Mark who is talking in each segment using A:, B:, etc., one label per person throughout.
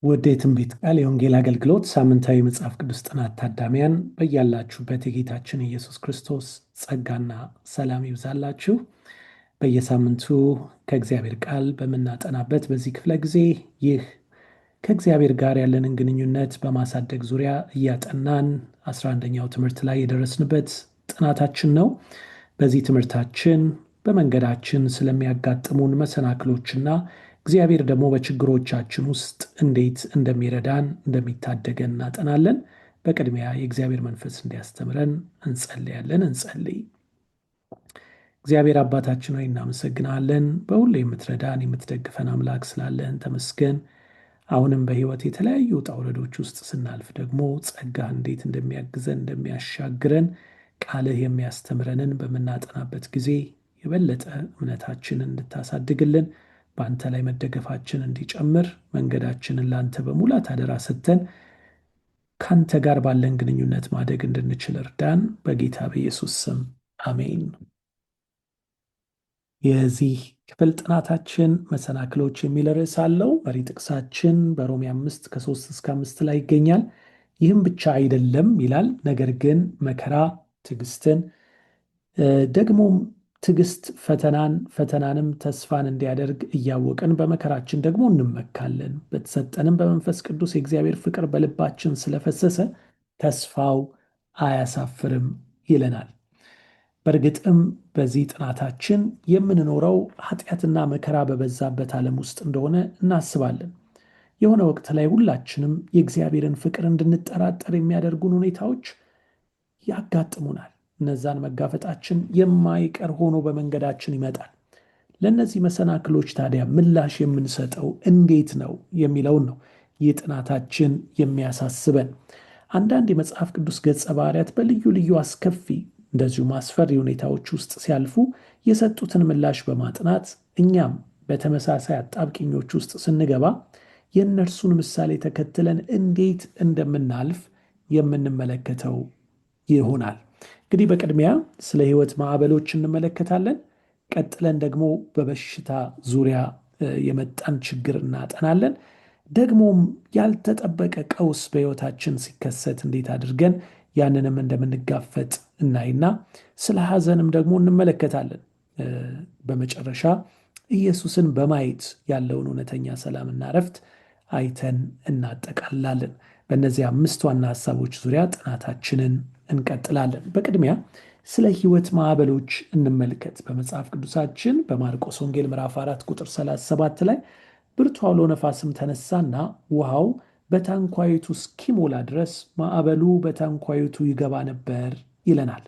A: ወደ የትንቢት ቃል የወንጌል አገልግሎት ሳምንታዊ መጽሐፍ ቅዱስ ጥናት ታዳሚያን በያላችሁበት የጌታችን ኢየሱስ ክርስቶስ ጸጋና ሰላም ይብዛላችሁ። በየሳምንቱ ከእግዚአብሔር ቃል በምናጠናበት በዚህ ክፍለ ጊዜ ይህ ከእግዚአብሔር ጋር ያለንን ግንኙነት በማሳደግ ዙሪያ እያጠናን 11ኛው ትምህርት ላይ የደረስንበት ጥናታችን ነው። በዚህ ትምህርታችን በመንገዳችን ስለሚያጋጥሙን መሰናክሎችና እግዚአብሔር ደግሞ በችግሮቻችን ውስጥ እንዴት እንደሚረዳን እንደሚታደገን እናጠናለን። በቅድሚያ የእግዚአብሔር መንፈስ እንዲያስተምረን እንጸልያለን። እንጸልይ። እግዚአብሔር አባታችን ሆይ እናመሰግናለን። በሁሉ የምትረዳን የምትደግፈን አምላክ ስላለህን ተመስገን። አሁንም በሕይወት የተለያዩ ውጣ ውረዶች ውስጥ ስናልፍ ደግሞ ጸጋህ እንዴት እንደሚያግዘን እንደሚያሻግረን ቃልህ የሚያስተምረንን በምናጠናበት ጊዜ የበለጠ እምነታችንን እንድታሳድግልን በአንተ ላይ መደገፋችን እንዲጨምር መንገዳችንን ለአንተ በሙላት አደራ ሰጥተን ከአንተ ጋር ባለን ግንኙነት ማደግ እንድንችል እርዳን። በጌታ በኢየሱስ ስም አሜን። የዚህ ክፍል ጥናታችን መሰናክሎች የሚል ርዕስ አለው። መሪ ጥቅሳችን በሮሜ 5 ከ3 እስከ 5 ላይ ይገኛል። ይህም ብቻ አይደለም ይላል፣ ነገር ግን መከራ ትዕግስትን፣ ደግሞም ትዕግስት ፈተናን፣ ፈተናንም ተስፋን እንዲያደርግ እያወቅን በመከራችን ደግሞ እንመካለን። በተሰጠንም በመንፈስ ቅዱስ የእግዚአብሔር ፍቅር በልባችን ስለፈሰሰ ተስፋው አያሳፍርም ይለናል። በእርግጥም በዚህ ጥናታችን የምንኖረው ኃጢአትና መከራ በበዛበት ዓለም ውስጥ እንደሆነ እናስባለን። የሆነ ወቅት ላይ ሁላችንም የእግዚአብሔርን ፍቅር እንድንጠራጠር የሚያደርጉን ሁኔታዎች ያጋጥሙናል። እነዛን መጋፈጣችን የማይቀር ሆኖ በመንገዳችን ይመጣል። ለእነዚህ መሰናክሎች ታዲያ ምላሽ የምንሰጠው እንዴት ነው የሚለውን ነው ይህ ጥናታችን የሚያሳስበን። አንዳንድ የመጽሐፍ ቅዱስ ገጸ ባህሪያት በልዩ ልዩ አስከፊ እንደዚሁም አስፈሪ ሁኔታዎች ውስጥ ሲያልፉ የሰጡትን ምላሽ በማጥናት እኛም በተመሳሳይ አጣብቂኞች ውስጥ ስንገባ የእነርሱን ምሳሌ ተከትለን እንዴት እንደምናልፍ የምንመለከተው ይሆናል። እንግዲህ በቅድሚያ ስለ ሕይወት ማዕበሎች እንመለከታለን። ቀጥለን ደግሞ በበሽታ ዙሪያ የመጣን ችግር እናጠናለን። ደግሞም ያልተጠበቀ ቀውስ በሕይወታችን ሲከሰት እንዴት አድርገን ያንንም እንደምንጋፈጥ እናይና ስለ ሐዘንም ደግሞ እንመለከታለን። በመጨረሻ ኢየሱስን በማየት ያለውን እውነተኛ ሰላምና ረፍት አይተን እናጠቃልላለን። በእነዚህ 5 ዋና ሐሳቦች ዙሪያ ጥናታችንን እንቀጥላለን። በቅድሚያ ስለ ሕይወት ማዕበሎች እንመልከት። በመጽሐፍ ቅዱሳችን በማርቆስ ወንጌል ምዕራፍ 4 ቁጥር 37 ላይ ብርቱ አውሎ ነፋስም ተነሳና ውሃው በታንኳይቱ እስኪሞላ ድረስ ማዕበሉ በታንኳይቱ ይገባ ነበር ይለናል።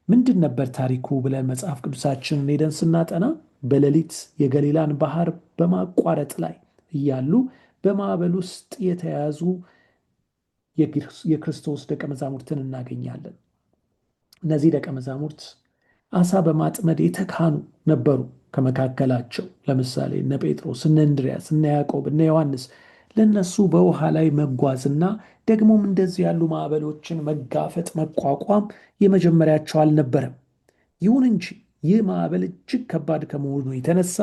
A: ምንድን ነበር ታሪኩ ብለን መጽሐፍ ቅዱሳችንን ሄደን ስናጠና በሌሊት የገሊላን ባህር በማቋረጥ ላይ እያሉ በማዕበል ውስጥ የተያዙ የክርስቶስ ደቀ መዛሙርትን እናገኛለን። እነዚህ ደቀ መዛሙርት አሳ በማጥመድ የተካኑ ነበሩ። ከመካከላቸው ለምሳሌ እነ ጴጥሮስ፣ እነ እንድርያስ፣ እነ ያዕቆብ፣ እነ ዮሐንስ ለነሱ በውሃ ላይ መጓዝና ደግሞም እንደዚህ ያሉ ማዕበሎችን መጋፈጥ መቋቋም የመጀመሪያቸው አልነበረም። ይሁን እንጂ ይህ ማዕበል እጅግ ከባድ ከመሆኑ የተነሳ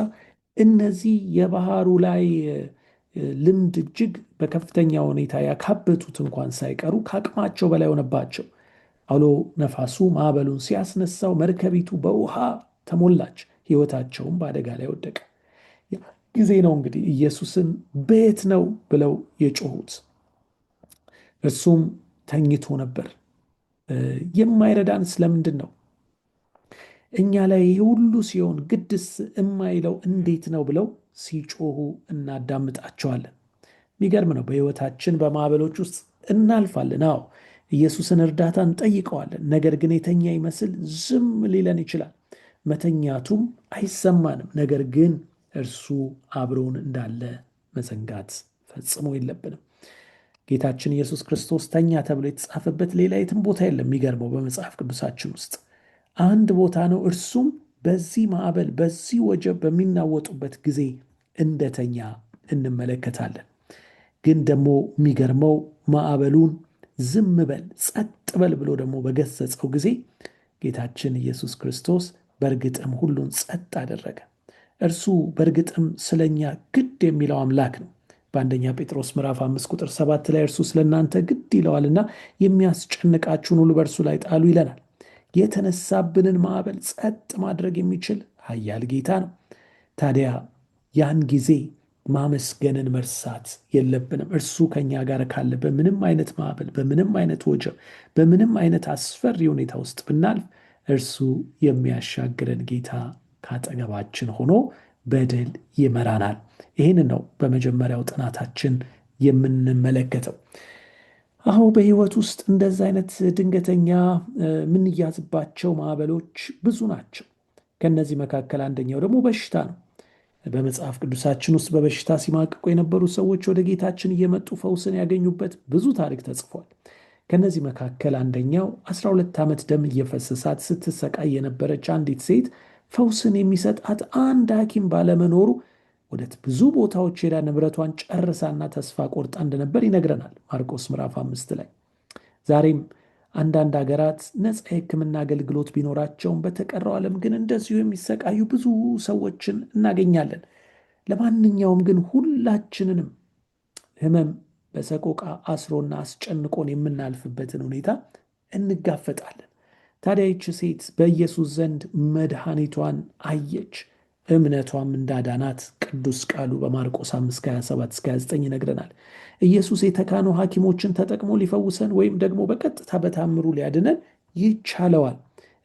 A: እነዚህ የባህሩ ላይ ልምድ እጅግ በከፍተኛ ሁኔታ ያካበቱት እንኳን ሳይቀሩ ከአቅማቸው በላይ ሆነባቸው። አውሎ ነፋሱ ማዕበሉን ሲያስነሳው መርከቢቱ በውሃ ተሞላች፣ ሕይወታቸውም በአደጋ ላይ ወደቀ። ጊዜ ነው እንግዲህ ኢየሱስን በየት ነው ብለው የጮሁት። እርሱም ተኝቶ ነበር። የማይረዳን ስለምንድን ነው? እኛ ላይ ይህ ሁሉ ሲሆን ግድስ የማይለው እንዴት ነው ብለው ሲጮሁ እናዳምጣቸዋለን። የሚገርም ነው። በሕይወታችን በማዕበሎች ውስጥ እናልፋለን። አዎ ኢየሱስን እርዳታ እንጠይቀዋለን። ነገር ግን የተኛ ይመስል ዝም ሊለን ይችላል። መተኛቱም አይሰማንም። ነገር ግን እርሱ አብሮን እንዳለ መዘንጋት ፈጽሞ የለብንም። ጌታችን ኢየሱስ ክርስቶስ ተኛ ተብሎ የተጻፈበት ሌላ የትም ቦታ የለም። የሚገርመው በመጽሐፍ ቅዱሳችን ውስጥ አንድ ቦታ ነው። እርሱም በዚህ ማዕበል በዚህ ወጀብ በሚናወጡበት ጊዜ እንደተኛ እንመለከታለን። ግን ደግሞ የሚገርመው ማዕበሉን ዝም በል ጸጥ በል ብሎ ደግሞ በገሰጸው ጊዜ ጌታችን ኢየሱስ ክርስቶስ በእርግጥም ሁሉን ጸጥ አደረገ። እርሱ በእርግጥም ስለኛ ግድ የሚለው አምላክ ነው። በአንደኛ ጴጥሮስ ምዕራፍ 5 ቁጥር 7 ላይ እርሱ ስለ እናንተ ግድ ይለዋልና የሚያስጨንቃችሁን ሁሉ በእርሱ ላይ ጣሉ ይለናል። የተነሳብንን ማዕበል ጸጥ ማድረግ የሚችል ኃያል ጌታ ነው። ታዲያ ያን ጊዜ ማመስገንን መርሳት የለብንም። እርሱ ከኛ ጋር ካለ በምንም አይነት ማዕበል፣ በምንም አይነት ወጀብ፣ በምንም አይነት አስፈሪ ሁኔታ ውስጥ ብናልፍ እርሱ የሚያሻግረን ጌታ ካጠገባችን ሆኖ በድል ይመራናል። ይህን ነው በመጀመሪያው ጥናታችን የምንመለከተው። አሁ በህይወት ውስጥ እንደዚህ አይነት ድንገተኛ የምንያዝባቸው ማዕበሎች ብዙ ናቸው። ከነዚህ መካከል አንደኛው ደግሞ በሽታ ነው። በመጽሐፍ ቅዱሳችን ውስጥ በበሽታ ሲማቅቁ የነበሩ ሰዎች ወደ ጌታችን እየመጡ ፈውስን ያገኙበት ብዙ ታሪክ ተጽፏል። ከነዚህ መካከል አንደኛው 12 ዓመት ደም እየፈሰሳት ስትሰቃይ የነበረች አንዲት ሴት ፈውስን የሚሰጣት አንድ ሐኪም ባለመኖሩ ወደ ብዙ ቦታዎች ሄዳ ንብረቷን ጨርሳና ተስፋ ቆርጣ እንደነበር ይነግረናል ማርቆስ ምዕራፍ 5 ላይ። ዛሬም አንዳንድ ሀገራት ነፃ የሕክምና አገልግሎት ቢኖራቸውም በተቀረው ዓለም ግን እንደዚሁ የሚሰቃዩ ብዙ ሰዎችን እናገኛለን። ለማንኛውም ግን ሁላችንንም ሕመም በሰቆቃ አስሮና አስጨንቆን የምናልፍበትን ሁኔታ እንጋፈጣለን። ታዲያ ይህች ሴት በኢየሱስ ዘንድ መድኃኒቷን አየች፣ እምነቷም እንዳዳናት ቅዱስ ቃሉ በማርቆስ 5:27-29 ይነግረናል። ኢየሱስ የተካኑ ሐኪሞችን ተጠቅሞ ሊፈውሰን ወይም ደግሞ በቀጥታ በታምሩ ሊያድነን ይቻለዋል።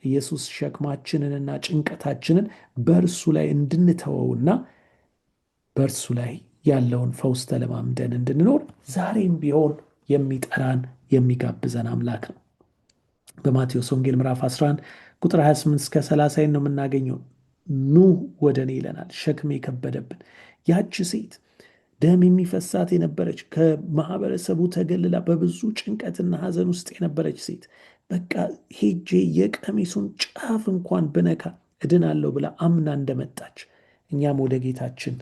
A: ኢየሱስ ሸክማችንንና ጭንቀታችንን በእርሱ ላይ እንድንተወውና በእርሱ ላይ ያለውን ፈውስ ተለማምደን እንድንኖር ዛሬም ቢሆን የሚጠራን የሚጋብዘን አምላክ ነው። በማቴዎስ ወንጌል ምዕራፍ 11 ቁጥር 28-30 ነው የምናገኘው። ኑ ወደ እኔ ይለናል፣ ሸክም የከበደብን። ያች ሴት ደም የሚፈሳት የነበረች ከማህበረሰቡ ተገልላ በብዙ ጭንቀትና ሐዘን ውስጥ የነበረች ሴት በቃ ሄጄ የቀሚሱን ጫፍ እንኳን ብነካ እድናለሁ ብላ አምና እንደመጣች እኛም ወደ ጌታችን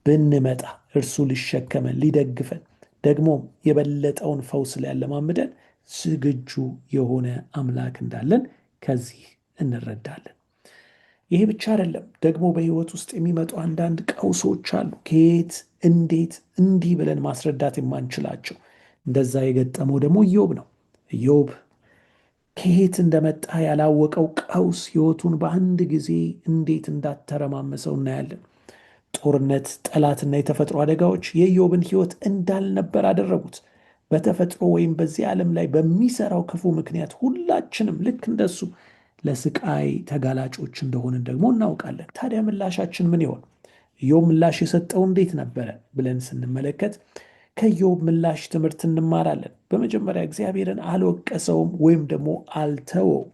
A: ብንመጣ እርሱ ሊሸከመን ሊደግፈን ደግሞ የበለጠውን ፈውስ ሊያለማምደን ዝግጁ የሆነ አምላክ እንዳለን ከዚህ እንረዳለን። ይሄ ብቻ አይደለም። ደግሞ በሕይወት ውስጥ የሚመጡ አንዳንድ ቀውሶች አሉ። ከየት እንዴት እንዲህ ብለን ማስረዳት የማንችላቸው። እንደዛ የገጠመው ደግሞ ኢዮብ ነው። ኢዮብ ከየት እንደመጣ ያላወቀው ቀውስ ሕይወቱን በአንድ ጊዜ እንዴት እንዳተረማመሰው እናያለን። ጦርነት፣ ጠላትና የተፈጥሮ አደጋዎች የኢዮብን ሕይወት እንዳልነበር አደረጉት። በተፈጥሮ ወይም በዚህ ዓለም ላይ በሚሰራው ክፉ ምክንያት ሁላችንም ልክ እንደሱ ለስቃይ ተጋላጮች እንደሆንን ደግሞ እናውቃለን። ታዲያ ምላሻችን ምን ይሆን? ኢዮብ ምላሽ የሰጠው እንዴት ነበረ ብለን ስንመለከት ከኢዮብ ምላሽ ትምህርት እንማራለን። በመጀመሪያ እግዚአብሔርን አልወቀሰውም ወይም ደግሞ አልተወው።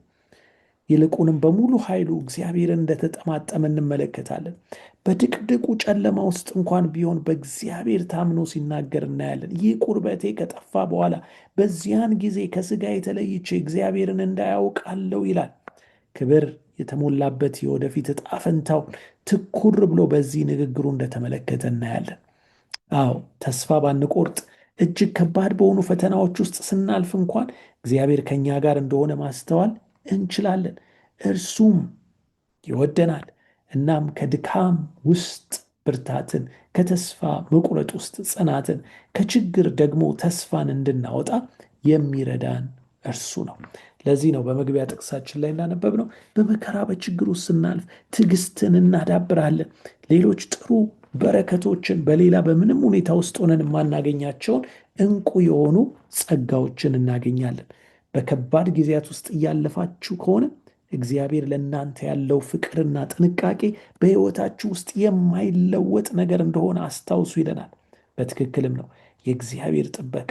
A: ይልቁንም በሙሉ ኃይሉ እግዚአብሔርን እንደተጠማጠመ እንመለከታለን። በድቅድቁ ጨለማ ውስጥ እንኳን ቢሆን በእግዚአብሔር ታምኖ ሲናገር እናያለን። ይህ ቁርበቴ ከጠፋ በኋላ በዚያን ጊዜ ከሥጋ የተለይቼ እግዚአብሔርን እንዳያውቃለው ይላል። ክብር የተሞላበት የወደፊት ዕጣ ፈንታው ትኩር ብሎ በዚህ ንግግሩ እንደተመለከተ እናያለን። አዎ ተስፋ ባንቆርጥ እጅግ ከባድ በሆኑ ፈተናዎች ውስጥ ስናልፍ እንኳን እግዚአብሔር ከኛ ጋር እንደሆነ ማስተዋል እንችላለን። እርሱም ይወደናል። እናም ከድካም ውስጥ ብርታትን፣ ከተስፋ መቁረጥ ውስጥ ጽናትን፣ ከችግር ደግሞ ተስፋን እንድናወጣ የሚረዳን እርሱ ነው። ለዚህ ነው በመግቢያ ጥቅሳችን ላይ እንዳነበብነው በመከራ በችግር ውስጥ ስናልፍ ትዕግስትን እናዳብራለን። ሌሎች ጥሩ በረከቶችን በሌላ በምንም ሁኔታ ውስጥ ሆነን የማናገኛቸውን እንቁ የሆኑ ጸጋዎችን እናገኛለን። በከባድ ጊዜያት ውስጥ እያለፋችሁ ከሆነ እግዚአብሔር ለእናንተ ያለው ፍቅርና ጥንቃቄ በሕይወታችሁ ውስጥ የማይለወጥ ነገር እንደሆነ አስታውሱ ይለናል። በትክክልም ነው። የእግዚአብሔር ጥበቃ፣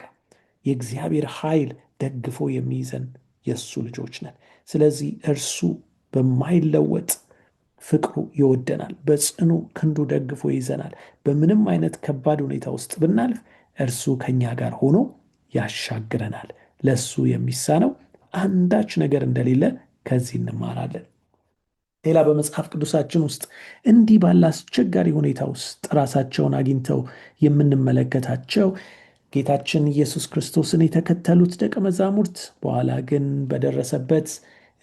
A: የእግዚአብሔር ኃይል ደግፎ የሚይዘን የእሱ ልጆች ነን። ስለዚህ እርሱ በማይለወጥ ፍቅሩ ይወደናል፣ በጽኑ ክንዱ ደግፎ ይዘናል። በምንም አይነት ከባድ ሁኔታ ውስጥ ብናልፍ እርሱ ከኛ ጋር ሆኖ ያሻግረናል። ለእሱ የሚሳነው አንዳች ነገር እንደሌለ ከዚህ እንማራለን። ሌላ በመጽሐፍ ቅዱሳችን ውስጥ እንዲህ ባለ አስቸጋሪ ሁኔታ ውስጥ ራሳቸውን አግኝተው የምንመለከታቸው ጌታችን ኢየሱስ ክርስቶስን የተከተሉት ደቀ መዛሙርት በኋላ ግን በደረሰበት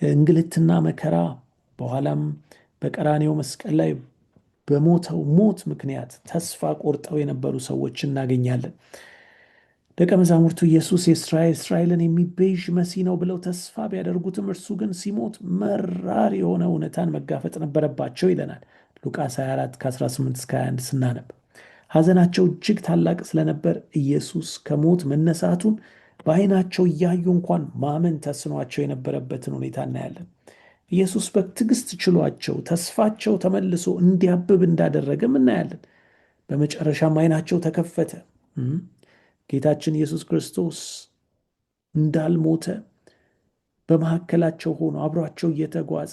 A: እንግልትና መከራ በኋላም በቀራኔው መስቀል ላይ በሞተው ሞት ምክንያት ተስፋ ቆርጠው የነበሩ ሰዎች እናገኛለን። ደቀ መዛሙርቱ ኢየሱስ እስራኤልን የሚቤዥ መሲህ ነው ብለው ተስፋ ቢያደርጉትም እርሱ ግን ሲሞት መራር የሆነ እውነታን መጋፈጥ ነበረባቸው ይለናል ሉቃስ 24 ከ18 እስከ 21 ስናነብ። ሐዘናቸው እጅግ ታላቅ ስለነበር ኢየሱስ ከሞት መነሳቱን በዓይናቸው እያዩ እንኳን ማመን ተስኗቸው የነበረበትን ሁኔታ እናያለን። ኢየሱስ በትዕግስት ችሏቸው ተስፋቸው ተመልሶ እንዲያብብ እንዳደረገም እናያለን። በመጨረሻም ዓይናቸው ተከፈተ። ጌታችን ኢየሱስ ክርስቶስ እንዳልሞተ በመካከላቸው ሆኖ አብሯቸው እየተጓዘ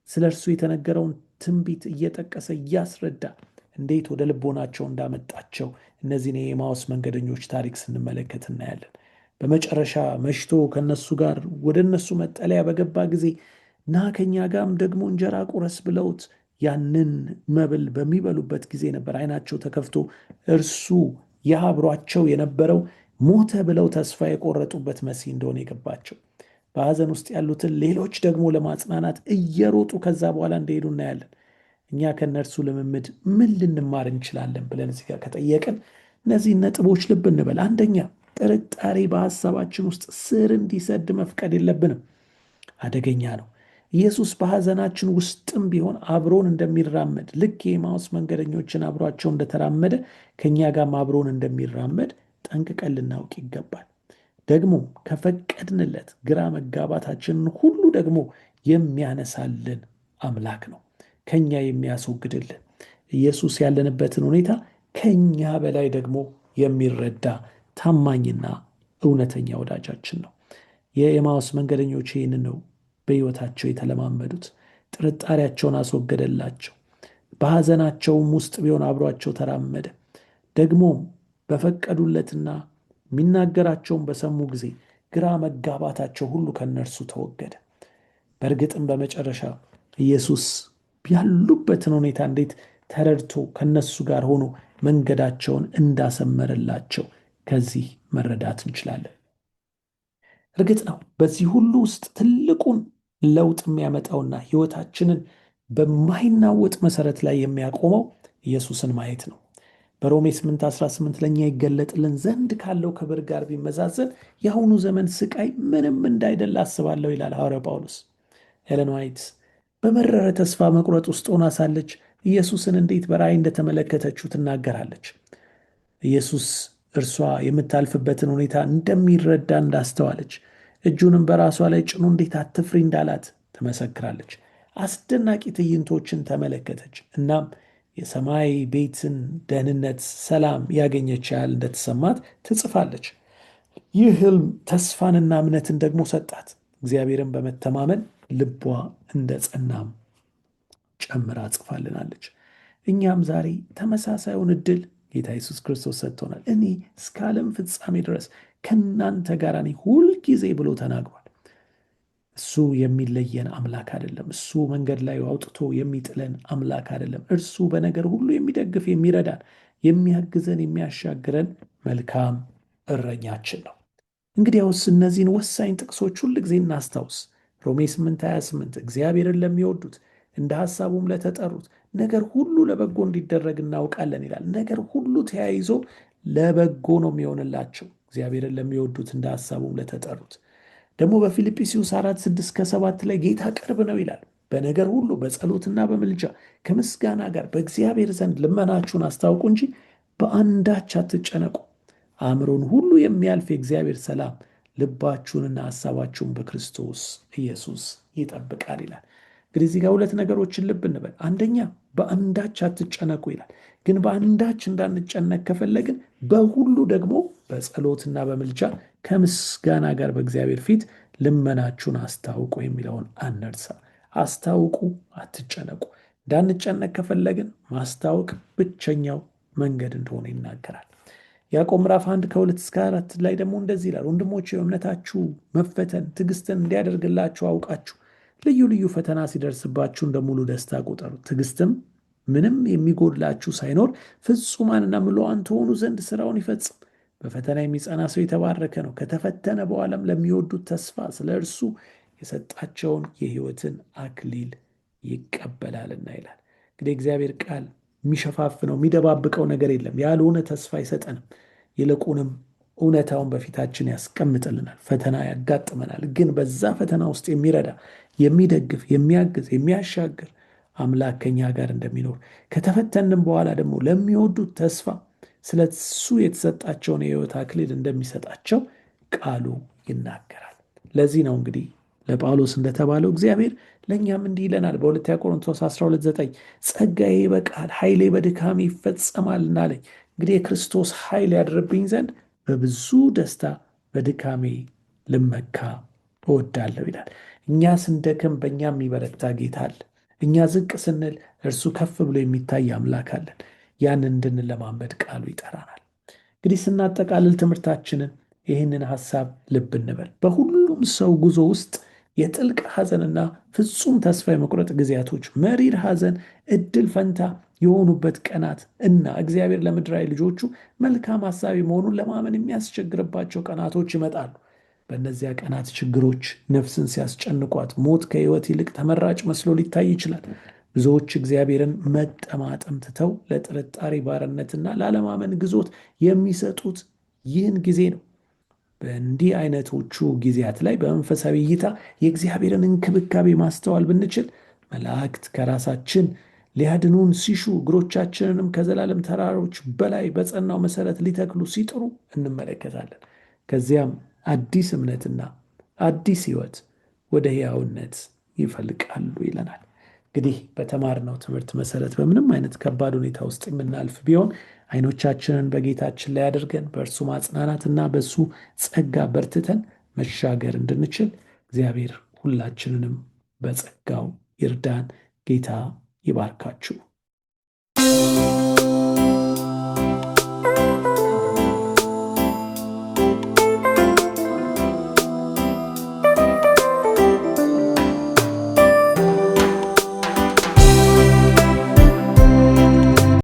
A: ስለ እርሱ የተነገረውን ትንቢት እየጠቀሰ እያስረዳ እንዴት ወደ ልቦናቸው እንዳመጣቸው እነዚህን የኤማውስ መንገደኞች ታሪክ ስንመለከት እናያለን። በመጨረሻ መሽቶ ከነሱ ጋር ወደ እነሱ መጠለያ በገባ ጊዜ ና ከኛ ጋርም ደግሞ እንጀራ ቁረስ ብለውት ያንን መብል በሚበሉበት ጊዜ ነበር ዓይናቸው ተከፍቶ እርሱ ያ አብሯቸው የነበረው ሞተ ብለው ተስፋ የቆረጡበት መሲህ እንደሆነ የገባቸው። በሐዘን ውስጥ ያሉትን ሌሎች ደግሞ ለማጽናናት እየሮጡ ከዛ በኋላ እንደሄዱ እናያለን። እኛ ከእነርሱ ልምምድ ምን ልንማር እንችላለን ብለን እዚህ ጋር ከጠየቅን እነዚህን ነጥቦች ልብ እንበል። አንደኛ፣ ጥርጣሬ በሐሳባችን ውስጥ ስር እንዲሰድ መፍቀድ የለብንም። አደገኛ ነው። ኢየሱስ በሐዘናችን ውስጥም ቢሆን አብሮን እንደሚራመድ ልክ የኤማውስ መንገደኞችን አብሯቸው እንደተራመደ ከእኛ ጋርም አብሮን እንደሚራመድ ጠንቅቀን ልናውቅ ይገባል። ደግሞ ከፈቀድንለት ግራ መጋባታችንን ሁሉ ደግሞ የሚያነሳልን አምላክ ነው፣ ከኛ የሚያስወግድልን። ኢየሱስ ያለንበትን ሁኔታ ከኛ በላይ ደግሞ የሚረዳ ታማኝና እውነተኛ ወዳጃችን ነው። የኤማውስ መንገደኞች ይህንን ነው በሕይወታቸው የተለማመዱት። ጥርጣሬያቸውን አስወገደላቸው። በሐዘናቸውም ውስጥ ቢሆን አብሯቸው ተራመደ። ደግሞም በፈቀዱለትና የሚናገራቸውን በሰሙ ጊዜ ግራ መጋባታቸው ሁሉ ከነርሱ ተወገደ። በእርግጥም በመጨረሻ ኢየሱስ ያሉበትን ሁኔታ እንዴት ተረድቶ ከነሱ ጋር ሆኖ መንገዳቸውን እንዳሰመረላቸው ከዚህ መረዳት እንችላለን። እርግጥ ነው በዚህ ሁሉ ውስጥ ትልቁን ለውጥ የሚያመጣውና ሕይወታችንን በማይናወጥ መሰረት ላይ የሚያቆመው ኢየሱስን ማየት ነው። በሮሜ 8:18 ለእኛ ይገለጥልን ዘንድ ካለው ክብር ጋር ቢመዛዘን የአሁኑ ዘመን ስቃይ ምንም እንዳይደል አስባለሁ ይላል ሐዋርያው ጳውሎስ። ኤለን ዋይት በመረረ ተስፋ መቁረጥ ውስጥ ሆና ሳለች ኢየሱስን እንዴት በራእይ እንደተመለከተችው ትናገራለች። ኢየሱስ እርሷ የምታልፍበትን ሁኔታ እንደሚረዳ እንዳስተዋለች፣ እጁንም በራሷ ላይ ጭኖ እንዴት አትፍሪ እንዳላት ትመሰክራለች። አስደናቂ ትዕይንቶችን ተመለከተች። እናም የሰማይ ቤትን ደህንነት፣ ሰላም ያገኘች ያህል እንደተሰማት ትጽፋለች። ይህ ህልም ተስፋንና እምነትን ደግሞ ሰጣት። እግዚአብሔርን በመተማመን ልቧ እንደ ጸናም ጨምራ ጽፋልናለች። እኛም ዛሬ ተመሳሳዩን ዕድል ጌታ ኢየሱስ ክርስቶስ ሰጥቶናል። እኔ እስከ ዓለም ፍጻሜ ድረስ ከእናንተ ጋር ነኝ ሁልጊዜ ብሎ ተናግሯል። እሱ የሚለየን አምላክ አይደለም። እሱ መንገድ ላይ አውጥቶ የሚጥለን አምላክ አይደለም። እርሱ በነገር ሁሉ የሚደግፍ፣ የሚረዳን፣ የሚያግዘን፣ የሚያሻግረን መልካም እረኛችን ነው። እንግዲያውስ እነዚህን ወሳኝ ጥቅሶች ሁል ጊዜ እናስታውስ። ሮሜ 8:28 እግዚአብሔርን ለሚወዱት እንደ ሐሳቡም ለተጠሩት ነገር ሁሉ ለበጎ እንዲደረግ እናውቃለን ይላል። ነገር ሁሉ ተያይዞ ለበጎ ነው የሚሆንላቸው እግዚአብሔርን ለሚወዱት እንደ ሐሳቡም ለተጠሩት። ደግሞ በፊልጵስዩስ 4:6-7 ላይ ጌታ ቅርብ ነው ይላል። በነገር ሁሉ በጸሎትና በምልጃ ከምስጋና ጋር በእግዚአብሔር ዘንድ ልመናችሁን አስታውቁ እንጂ በአንዳች አትጨነቁ። አእምሮን ሁሉ የሚያልፍ የእግዚአብሔር ሰላም ልባችሁንና ሐሳባችሁን በክርስቶስ ኢየሱስ ይጠብቃል ይላል። እንግዲህ እዚህ ጋር ሁለት ነገሮችን ልብ እንበል። አንደኛ በአንዳች አትጨነቁ ይላል። ግን በአንዳች እንዳንጨነቅ ከፈለግን በሁሉ ደግሞ በጸሎትና በምልጃ ከምስጋና ጋር በእግዚአብሔር ፊት ልመናችሁን አስታውቁ የሚለውን አንርሳ። አስታውቁ፣ አትጨነቁ። እንዳንጨነቅ ከፈለግን ማስታወቅ ብቸኛው መንገድ እንደሆነ ይናገራል። ያዕቆብ ምዕራፍ 1:2-4 ላይ ደግሞ እንደዚህ ይላል፣ ወንድሞች የእምነታችሁ መፈተን ትዕግስትን እንዲያደርግላችሁ አውቃችሁ ልዩ ልዩ ፈተና ሲደርስባችሁ እንደ ሙሉ ደስታ ቁጠሩ። ትዕግስትም ምንም የሚጎድላችሁ ሳይኖር ፍጹማንና ምሉዓን ትሆኑ ዘንድ ስራውን ይፈጽም። በፈተና የሚጸና ሰው የተባረከ ነው፣ ከተፈተነ በኋላም ለሚወዱት ተስፋ ስለ እርሱ የሰጣቸውን የሕይወትን አክሊል ይቀበላልና ይላል። እንግዲህ እግዚአብሔር ቃል የሚሸፋፍነው የሚደባብቀው ነገር የለም። ያልሆነ ተስፋ አይሰጠንም። ይልቁንም እውነታውን በፊታችን ያስቀምጥልናል። ፈተና ያጋጥመናል፣ ግን በዛ ፈተና ውስጥ የሚረዳ የሚደግፍ፣ የሚያግዝ፣ የሚያሻግር አምላክ ከኛ ጋር እንደሚኖር ከተፈተንም በኋላ ደግሞ ለሚወዱት ተስፋ ስለ እሱ የተሰጣቸውን የሕይወት አክሊል እንደሚሰጣቸው ቃሉ ይናገራል። ለዚህ ነው እንግዲህ ለጳውሎስ እንደተባለው እግዚአብሔር ለእኛም እንዲህ ይለናል በሁለተኛ ቆሮንቶስ 12:9 ጸጋዬ ይበቃል፣ ኃይሌ በድካሜ ይፈጸማል እናለኝ። እንግዲህ የክርስቶስ ኃይል ያድርብኝ ዘንድ በብዙ ደስታ በድካሜ ልመካ እወዳለሁ ይላል። እኛ ስንደክም በእኛ የሚበረታ ጌታ አለ። እኛ ዝቅ ስንል እርሱ ከፍ ብሎ የሚታይ አምላክ አለን። ያንን እንድንለማመድ ቃሉ ይጠራናል። እንግዲህ ስናጠቃልል ትምህርታችንን ይህንን ሐሳብ ልብ እንበል። በሁሉም ሰው ጉዞ ውስጥ የጥልቅ ሐዘንና ፍጹም ተስፋ የመቁረጥ ጊዜያቶች፣ መሪር ሐዘን እድል ፈንታ የሆኑበት ቀናት እና እግዚአብሔር ለምድራዊ ልጆቹ መልካም ሐሳቢ መሆኑን ለማመን የሚያስቸግርባቸው ቀናቶች ይመጣሉ። በእነዚያ ቀናት ችግሮች ነፍስን ሲያስጨንቋት ሞት ከሕይወት ይልቅ ተመራጭ መስሎ ሊታይ ይችላል። ብዙዎች እግዚአብሔርን መጠማጠም ትተው ለጥርጣሬ ባርነትና ላለማመን ግዞት የሚሰጡት ይህን ጊዜ ነው። በእንዲህ አይነቶቹ ጊዜያት ላይ በመንፈሳዊ እይታ የእግዚአብሔርን እንክብካቤ ማስተዋል ብንችል መላእክት ከራሳችን ሊያድኑን ሲሹ እግሮቻችንንም ከዘላለም ተራሮች በላይ በጸናው መሰረት ሊተክሉ ሲጥሩ እንመለከታለን። ከዚያም አዲስ እምነትና አዲስ ሕይወት ወደ ሕያውነት ይፈልቃሉ ይለናል። እንግዲህ በተማርነው ትምህርት መሰረት በምንም አይነት ከባድ ሁኔታ ውስጥ የምናልፍ ቢሆን ዓይኖቻችንን በጌታችን ላይ አድርገን በእርሱ ማጽናናትና በእሱ ጸጋ በርትተን መሻገር እንድንችል እግዚአብሔር ሁላችንንም በጸጋው ይርዳን። ጌታ ይባርካችሁ።